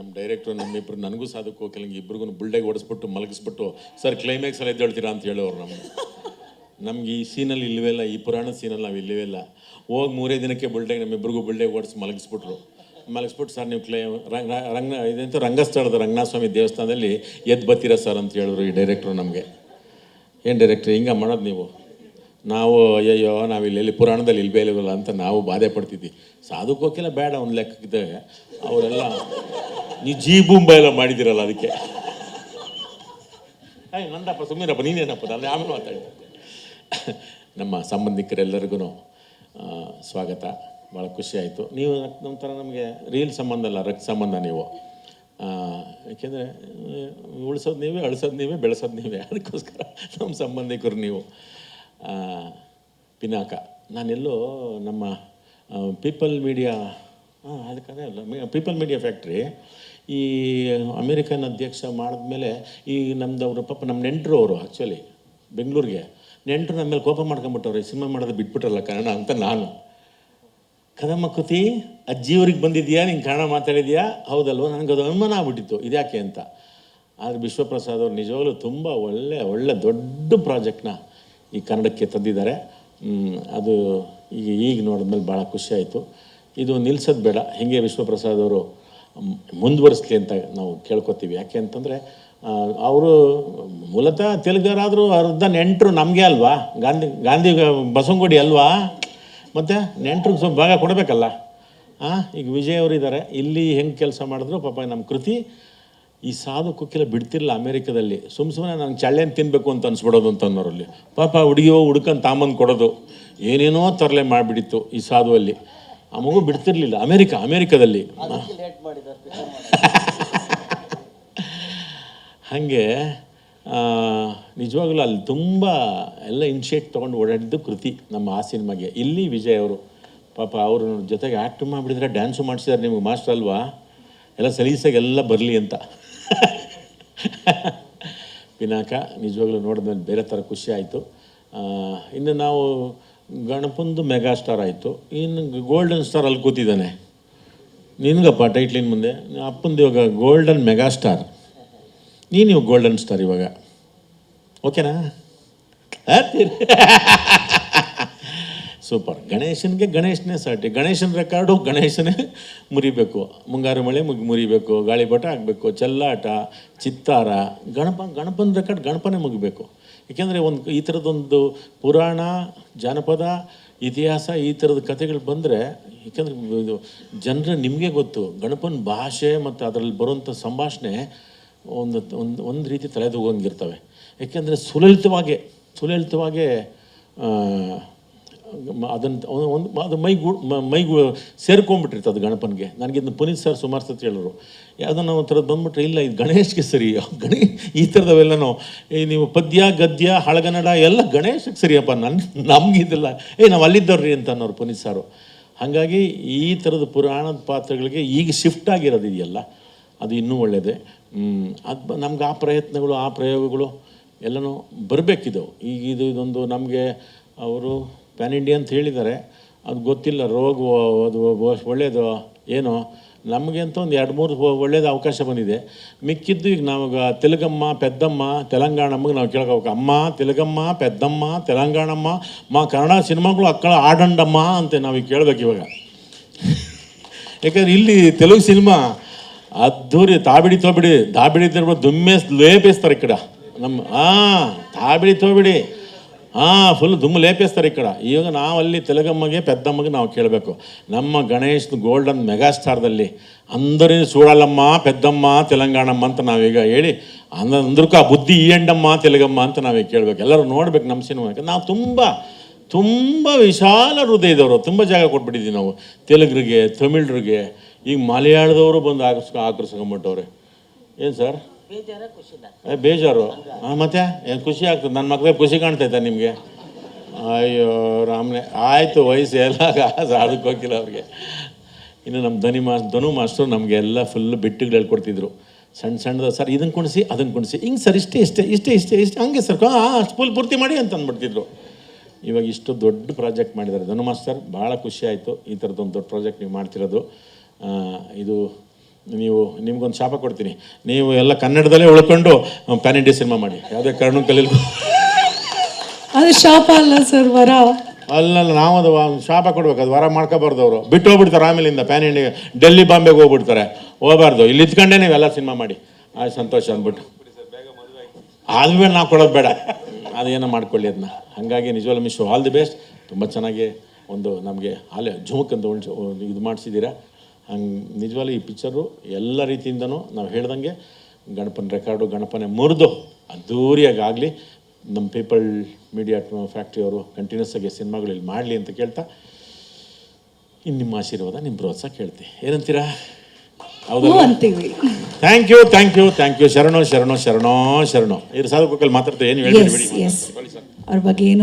ನಮ್ಮ ಡೈರೆಕ್ಟ್ರು ನಮ್ಮಿಬ್ರು ನನಗೂ ಸಾಧು ಕೋಕಿಲಂಗೆ ಇಬ್ರಿಗೂ ಬುಲ್ಡೆಗೆ ಓಡಿಸ್ಬಿಟ್ಟು ಮಲಗಿಸ್ಬಿಟ್ಟು ಸರ್ ಕ್ಲೈಮ್ಯಾಕ್ಸ್ ಎಲ್ಲ ಎದ್ದೇಳ್ತೀರಾ ಅಂತ ಹೇಳೋರು ನಮ್ಗೆ ಈ ಸೀನಲ್ಲಿ ಇಲ್ಲವೇ ಇಲ್ಲ, ಈ ಪುರಾಣದ ಸೀನಲ್ಲಿ ನಾವು ಇಲ್ಲವೇ ಇಲ್ಲ. ಹೋಗಿ 3 ದಿನಕ್ಕೆ ಬುಲ್ಡೆಗೆ ನಮ್ಮಿಬ್ರಿಗೂ ಬುಲ್ಡೆಗೆ ಓಡಿಸಿ ಮಲಗಿಸ್ಬಿಟ್ಟು ಸರ್ ನೀವು ಇದಂತೂ ರಂಗಸ್ಥಳದ ರಂಗನಾಥ ಸ್ವಾಮಿ ದೇವಸ್ಥಾನದಲ್ಲಿ ಎದ್ದು ಬರ್ತೀರಾ ಸರ್ ಅಂತ ಹೇಳಿದ್ರು ಈ ಡೈರೆಕ್ಟ್ರು ನಮಗೆ. ಏನು ಡೈರೆಕ್ಟ್ರ್ ಹಿಂಗೆ ಮಾಡೋದು ನೀವು? ನಾವು ಅಯ್ಯಯ್ಯೋ ನಾವು ಇಲ್ಲಿ ಪುರಾಣದಲ್ಲಿ ಇಲ್ವಲ್ಲ ಅಂತ ನಾವು ಬಾಧೆ ಪಡ್ತಿದ್ವಿ. ಸಾಧು ಕೋಕಿಲ ಬೇಡ ಒಂದು ಲೆಕ್ಕಕ್ಕೆ, ಅವರೆಲ್ಲ ನೀವು ಜೀಬುಂಬ ಎಲ್ಲ ಮಾಡಿದ್ದೀರಲ್ಲ ಅದಕ್ಕೆ. ನಂದಪ್ಪ ಸುಮ್ಮನಪ್ಪ ನೀನೇನಪ್ಪ ನಾನು ಆಮೇಲೆ ಮಾತಾಡಿ. ನಮ್ಮ ಸಂಬಂಧಿಕರೆಲ್ಲರಿಗೂ ಸ್ವಾಗತ. ಭಾಳ ಖುಷಿ ಆಯಿತು. ನೀವು ಒಂಥರ ನಮಗೆ ರೀಲ್ ಸಂಬಂಧ ಅಲ್ಲ, ರಕ್ತ ಸಂಬಂಧ ನೀವು. ಏಕೆಂದರೆ ಉಳಿಸೋದು ನೀವೇ, ಅಳಿಸೋದು ನೀವೇ, ಬೆಳೆಸೋದು ನೀವೇ. ಅದಕ್ಕೋಸ್ಕರ ನಮ್ಮ ಸಂಬಂಧಿಕರು ನೀವು. ಪಿನಾಕ ನಾನೆಲ್ಲೋ ನಮ್ಮ ಪೀಪಲ್ ಮೀಡಿಯಾ ಅದಕ್ಕೆ ಅಲ್ಲ ಪೀಪಲ್ ಮೀಡಿಯಾ ಫ್ಯಾಕ್ಟ್ರಿ ಈ ಅಮೇರಿಕನ್ ಅಧ್ಯಕ್ಷ ಮಾಡಿದ್ಮೇಲೆ ಈ ನಮ್ಮದವರು ಪಾಪ ನಮ್ಮ ನೆಂಟರು ಅವರು ಆ್ಯಕ್ಚುಲಿ ಬೆಂಗಳೂರಿಗೆ ನೆಂಟರು ನಮ್ಮ ಮೇಲೆ ಕೋಪ ಮಾಡ್ಕೊಂಬಿಟ್ಟವ್ರೆ, ಸಿನಿಮಾ ಮಾಡೋದು ಬಿಟ್ಬಿಟ್ರಲ್ಲ ಕನ್ನಡ ಅಂತ. ನಾನು ಕದಮ್ಮ ಕೃತಿ ಅಜ್ಜಿಯವ್ರಿಗೆ ಬಂದಿದೆಯಾ, ನೀನು ಕನ್ನಡ ಮಾತಾಡಿದ್ಯಾ? ಹೌದಲ್ವ? ನನಗೆ ಅದು ಅನುಮಾನ ಆಗ್ಬಿಟ್ಟಿತ್ತು ಇದ್ಯಾಕೆ ಅಂತ. ಆದರೆ ವಿಶ್ವಪ್ರಸಾದ್ ಅವರು ನಿಜವಾಗ್ಲೂ ತುಂಬ ಒಳ್ಳೆ ದೊಡ್ಡ ಪ್ರಾಜೆಕ್ಟ್ನ ಈ ಕನ್ನಡಕ್ಕೆ ತಂದಿದ್ದಾರೆ. ಅದು ಈಗ ನೋಡಿದ್ಮೇಲೆ ಭಾಳ ಖುಷಿಯಾಯಿತು. ಇದು ನಿಲ್ಸೋದು ಬೇಡ, ಹೀಗೆ ವಿಶ್ವಪ್ರಸಾದ್ ಅವರು ಮುಂದುವರಿಸ್ಲಿ ಅಂತ ನಾವು ಕೇಳ್ಕೊತೀವಿ. ಯಾಕೆ ಅಂತಂದರೆ ಅವರು ಮೂಲತಃ ತೆಲುಗರಾದರೂ ಅರ್ಧ ನೆಂಟರು ನಮಗೆ ಅಲ್ವಾ, ಗಾಂಧಿ ಬಸವನಗುಡಿ ಅಲ್ವಾ, ಮತ್ತು ನೆಂಟ್ರಿಗೆ ಸ್ವಲ್ಪ ಭಾಗ ಕೊಡಬೇಕಲ್ಲ. ಈಗ ವಿಜಯ್ ಅವರು ಇದ್ದಾರೆ ಇಲ್ಲಿ, ಹೆಂಗೆ ಕೆಲಸ ಮಾಡಿದ್ರು ಪಾಪ ನಮ್ಮ ಕೃತಿ ಈ ಸಾಧು ಕೋಕಿಲ ಬಿಡ್ತಿರಲಿಲ್ಲ ಅಮೇರಿಕಾದಲ್ಲಿ. ಸುಮ್ಮನೆ ನಂಗೆ ಚಳ್ಳೆನ ತಿನ್ನಬೇಕು ಅಂತ ಅನ್ಸ್ಬಿಡೋದು ಅಂತ ಅನ್ನೋರಲ್ಲಿ ಪಾಪ ಹುಡುಕಂತ ತಾಂಬಂದು ಕೊಡೋದು ಏನೇನೋ ತರಲೆ ಮಾಡಿಬಿಟ್ಟಿತ್ತು ಈ ಸಾಧುವಲ್ಲಿ. ಆ ಮಗು ಬಿಡ್ತಿರ್ಲಿಲ್ಲ ಅಮೇರಿಕಾದಲ್ಲಿ. ಹಾಗೆ ನಿಜವಾಗ್ಲೂ ಅಲ್ಲಿ ತುಂಬ ಎಲ್ಲ ಇನ್ಶಿಯೇಟ್ ತೊಗೊಂಡು ಓಡಾಡಿದ್ದು ಕೃತಿ ನಮ್ಮ ಆ ಸಿನಿಮಾಗೆ. ಇಲ್ಲಿ ವಿಜಯ್ ಅವರು ಪಾಪ ಅವ್ರ ಜೊತೆಗೆ ಆ್ಯಕ್ಟ್ ಮಾಡಿಬಿಟ್ಟಿದ್ರೆ ಡ್ಯಾನ್ಸು ಮಾಡಿಸಿದ್ದಾರೆ. ನಿಮಗೆ ಮಾಸ್ಟರ್ ಅಲ್ವಾ, ಎಲ್ಲ ಸಲೀಸಾಗಿ ಎಲ್ಲ ಬರಲಿ ಅಂತ. ಪಿನಾಕ ನಿಜವಾಗ್ಲೂ ನೋಡಿದ್ಮೇಲೆ ಬೇರೆ ಥರ ಖುಷಿ ಆಯಿತು. ಇನ್ನು ನಾವು ಗಣಪಂದು ಮೆಗಾ ಸ್ಟಾರ್ ಆಯಿತು, ಇನ್ನು ಗೋಲ್ಡನ್ ಸ್ಟಾರ್ ಅಲ್ಲಿ ಕೂತಿದ್ದಾನೆ. ನಿನಗಪ್ಪ ಟೈಟ್ಲಿನ ಮುಂದೆ ಅಪ್ಪಂದು ಇವಾಗ ಗೋಲ್ಡನ್ ಮೆಗಾ ಸ್ಟಾರ್, ನೀನು ಗೋಲ್ಡನ್ ಸ್ಟಾರ್ ಇವಾಗ, ಓಕೆನಾ? ಸೂಪರ್. ಗಣೇಶನೇ ಸಾಟಿ. ಗಣೇಶನ ರೆಕಾರ್ಡು ಗಣೇಶನೇ ಮುರಿಬೇಕು. ಮುಂಗಾರು ಮಳೆ ಮುರಿಬೇಕು, ಗಾಳಿಪಟ ಆಗಬೇಕು, ಚೆಲ್ಲಾಟ, ಚಿತ್ತಾರ, ಗಣಪನ ರೆಕಾರ್ಡ್ ಗಣಪನೇ ಮುಗಿಬೇಕು. ಏಕೆಂದರೆ ಈ ಥರದೊಂದು ಪುರಾಣ, ಜಾನಪದ, ಇತಿಹಾಸ ಈ ಥರದ ಕಥೆಗಳು ಬಂದರೆ, ಏಕೆಂದರೆ ಇದು ಜನರ ನಿಮಗೆ ಗೊತ್ತು ಗಣಪನ ಭಾಷೆ ಮತ್ತು ಅದರಲ್ಲಿ ಬರುವಂಥ ಸಂಭಾಷಣೆ ಒಂದು ರೀತಿ ತಲೆದೂಗಂಗಿರ್ತವೆ. ಏಕೆಂದರೆ ಸುಲಲಿತವಾಗೇ ಅದು ಮೈಗೂ ಸೇರ್ಕೊಂಡ್ಬಿಟ್ಟಿರ್ತದೆ ಅದು ಗಣಪನಿಗೆ. ನನಗಿದ್ದು ಪುನೀತ್ ಸರ್ ಸುಮಾರು ಸತಿ ಹೇಳೋರು, ಯಾವುದೋ ಒಂಥರದ್ದು ಬಂದುಬಿಟ್ರೆ ಇಲ್ಲ ಇದು ಗಣೇಶ್ಗೆ ಸರಿ, ಈ ಥರದವೆಲ್ಲನೂ ನೀವು ಪದ್ಯ ಗದ್ಯ ಹಳಗನ್ನಡ ಎಲ್ಲ ಗಣೇಶಕ್ಕೆ ಸರಿಯಪ್ಪ, ನಮಗಿದೆಲ್ಲ ನಾವು ಅಲ್ಲಿದ್ದವ್ರಿ ಅಂತ ಅನ್ನೋರು ಪುನೀತ್ ಸಾರು. ಹಾಗಾಗಿ ಈ ಥರದ ಪುರಾಣದ ಪಾತ್ರಗಳಿಗೆ ಈಗ ಶಿಫ್ಟ್ ಆಗಿರೋದು ಇದೆಯಲ್ಲ, ಅದು ಇನ್ನೂ ಒಳ್ಳೆಯದೇ. ಅದು ನಮ್ಗೆ ಆ ಪ್ರಯತ್ನಗಳು, ಆ ಪ್ರಯೋಗಗಳು ಎಲ್ಲನೂ ಬರಬೇಕಿದ್ದವು. ಈಗ ಇದೊಂದು ನಮಗೆ ಅವರು ಪ್ಯಾನ್ ಇಂಡಿಯಾ ಅಂತ ಹೇಳಿದ್ದಾರೆ, ಅದು ಗೊತ್ತಿಲ್ಲ ರೋಗ ಅದು ಒಳ್ಳೆಯದು ಏನೋ. ನಮಗೆ ಅಂತ ಒಂದು 2-3 ಒಳ್ಳೇದು ಅವಕಾಶ ಬಂದಿದೆ. ಮಿಕ್ಕಿದ್ದು ಈಗ ನಮಗೆ ತೆಲುಗಮ್ಮ ಪೆದ್ದಮ್ಮ ತೆಲಂಗಾಣಮ್ಮಗೆ ನಾವು ಕೇಳ್ಕೋಬೇಕು, ಅಮ್ಮ ತೆಲುಗಮ್ಮ ಪೆದ್ದಮ್ಮ ತೆಲಂಗಾಣಮ್ಮ ಕನ್ನಡ ಸಿನಿಮಾಗಳು ಅಕ್ಕಳ ಆಡಂಡಮ್ಮ ಅಂತ ನಾವೀಗ ಕೇಳಬೇಕು ಇವಾಗ. ಯಾಕಂದರೆ ಇಲ್ಲಿ ತೆಲುಗು ಸಿನಿಮಾ ಅದ್ದೂರಿ ದಾಬಿಡಿ ದುಮ್ಮೆ ಲೇಪಿಸ್ತಾರೆ ಈ ಕಡೆ ನಮ್ಮ ತಾಬಿಡಿ ಫುಲ್ ದುಮ್ಮು ಲೇಪಿಸ್ತಾರೆ ಈ ಕಡೆ. ಈಗ ನಾವಲ್ಲಿ ತೆಲುಗಮ್ಮಗೆ ಪೆದ್ದಮ್ಮಗೆ ನಾವು ಕೇಳಬೇಕು. ನಮ್ಮ ಗಣೇಶ್ ಗೋಲ್ಡನ್ ಮೆಗಾ ಸ್ಟಾರ್ದಲ್ಲಿ అందరూ చూడాలమ్మ పెద్దమ్మ ತೆಲಂಗಾಣಮ್ಮ ಅಂತ ನಾವೀಗ ಹೇಳಿ ಅಂದ್ರಕ್ಕೂ ಆ ಬುದ್ಧಿ ಈ ಎಂಡಮ್ಮ ತೆಲುಗಮ್ಮ ಅಂತ ನಾವೀಗ ಕೇಳಬೇಕು. ಎಲ್ಲರೂ ನೋಡ್ಬೇಕು ನಮ್ಮ ಸಿನಿಮಾಕ್ಕೆ. ನಾವು ತುಂಬ ವಿಶಾಲ ಹೃದಯದವರು, ತುಂಬ ಜಾಗ ಕೊಟ್ಬಿಟ್ಟಿದ್ದೀವಿ ನಾವು ತೆಲುಗರಿಗೆ, ತಮಿಳ್ರಿಗೆ. ಈಗ ಮಲಯಾಳದವರು ಬಂದು ಆಕರ್ಸ್ಕೊಂಬಿಟ್ಟವ್ರೆ. ಏನು ಸರ್ ಬೇಜಾರು? ಮತ್ತೆ ಏನು ಖುಷಿ ಆಗ್ತದೆ? ನನ್ನ ಮಕ್ಕಳಿಗೆ ಖುಷಿ ಕಾಣ್ತೈತೆ ನಿಮಗೆ? ಅಯ್ಯೋ ರಾಮನೇ, ಆಯಿತು ವಯಸ್ಸು ಎಲ್ಲ ಅದಕ್ಕೆ ಹೋಗಿಲ್ಲ ಅವ್ರಿಗೆ. ಇನ್ನು ನಮ್ಮ ಧನು ಮಾಸ್ಟರು ನಮಗೆಲ್ಲ ಫುಲ್ ಬಿಟ್ಟುಗಳು ಹೇಳ್ಕೊಡ್ತಿದ್ರು. ಸಣ್ಣದ ಸರ್ ಇದನ್ನು ಕುಣಿಸಿ ಅದನ್ನು ಕುಣಿಸಿ, ಹಿಂಗೆ ಸರ್ ಇಷ್ಟೇ ಹಂಗೆ ಸರ್ ಸ್ಕೂಲ್ ಪೂರ್ತಿ ಮಾಡಿ ಅಂತ ಅಂದ್ಬಿಡ್ತಿದ್ರು. ಇವಾಗ ಇಷ್ಟು ದೊಡ್ಡ ಪ್ರಾಜೆಕ್ಟ್ ಮಾಡಿದ್ದಾರೆ ಧನು ಮಾಸ್ಟರ್. ಭಾಳ ಖುಷಿ ಆಯಿತು ಈ ಥರದ್ದೊಂದು ದೊಡ್ಡ ಪ್ರಾಜೆಕ್ಟ್ ನೀವು ಮಾಡ್ತಿರೋದು. ಇದು ನೀವು ನಿಮ್ಗೊಂದು ಶಾಪ ಕೊಡ್ತೀನಿ, ನೀವು ಎಲ್ಲ ಕನ್ನಡದಲ್ಲೇ ಉಳ್ಕೊಂಡು ಪ್ಯಾನ್ ಇಂಡಿಯಾ ಸಿನಿಮಾ ಮಾಡಿ, ಯಾವುದೇ ಕಾರಣಕ್ಕೂ ಕಲೀಲಿ. ಅದು ಶಾಪ ಅಲ್ಲ ಸರ್, ವರ. ಅಲ್ಲ, ನಾವು ಅದು ಶಾಪ ಕೊಡ್ಬೇಕು, ಅದು ವರ ಮಾಡ್ಕೋಬಾರ್ದು. ಅವರು ಬಿಟ್ಟು ಹೋಗ್ಬಿಡ್ತಾರೆ ಆಮೇಲಿಂದ ಪ್ಯಾನ್ ಇಂಡಿಯಾ, ಡೆಲ್ಲಿ ಬಾಂಬೆಗೆ ಹೋಗ್ಬಿಡ್ತಾರೆ. ಹೋಗಬಾರ್ದು, ಇಲ್ಲಿ ಇದ್ಕೊಂಡೇ ನೀವೆಲ್ಲ ಸಿನಿಮಾ ಮಾಡಿ, ಆಯ್ತು ಸಂತೋಷ ಅಂದ್ಬಿಟ್ಟು. ಆದ್ಮೇಲೆ ನಾವು ಕೊಡೋದು ಬೇಡ, ಅದೇನೋ ಮಾಡ್ಕೊಳ್ಳಿ ಅದನ್ನ. ಹಾಗಾಗಿ ನಿಜವಾಗ್ಲೂ ಮಿಸ್ ಆಲ್ ದಿ ಬೆಸ್ಟ್. ತುಂಬ ಚೆನ್ನಾಗಿ ಒಂದು ನಮಗೆ ಅಲ್ಲೇ ಝುಮಕ್ ಅಂತ ಇದು ಮಾಡಿಸಿದ್ದೀರಾ. ಹಂಗೆ ನಿಜವಾಗ್ಲೂ ಈ ಪಿಕ್ಚರು ಎಲ್ಲ ರೀತಿಯಿಂದನೂ ನಾವು ಹೇಳ್ದಂಗೆ ಗಣಪನ ರೆಕಾರ್ಡು, ಗಣಪನೆ ಮುರಿದು ಅದ್ಧೂರಿಯಾಗಿ ಆಗಲಿ. ನಮ್ಮ ಪೀಪಲ್ ಮೀಡಿಯಾ ಫ್ಯಾಕ್ಟ್ರಿ ಅವರು ಕಂಟಿನ್ಯೂಸ್ ಆಗಿ ಸಿನಿಮಾಗಳು ಇಲ್ಲಿ ಮಾಡಲಿ ಅಂತ ಕೇಳ್ತಾ, ಇನ್ನು ನಿಮ್ಮ ಆಶೀರ್ವಾದ, ನಿಮ್ಮ ಪ್ರೋತ್ಸಾಹ ಕೇಳ್ತೀವಿ. ಏನಂತೀರಾ? ಹೌದಲ್ಲ? ಅಂತೀವಿ. Thank you, thank you, thank you. ಶರಣೋ ಶರಣೋ ಶರಣೋ ಶರಣೋ. ಇದ್ರ ಸಾಧಕಲ್ಲಿ ಮಾತಾಡ್ತಾ ಏನು ಹೇಳ್ತೀವಿ ಬಿಡಿ. ಅವ್ರ ಬಗ್ಗೆ ಏನು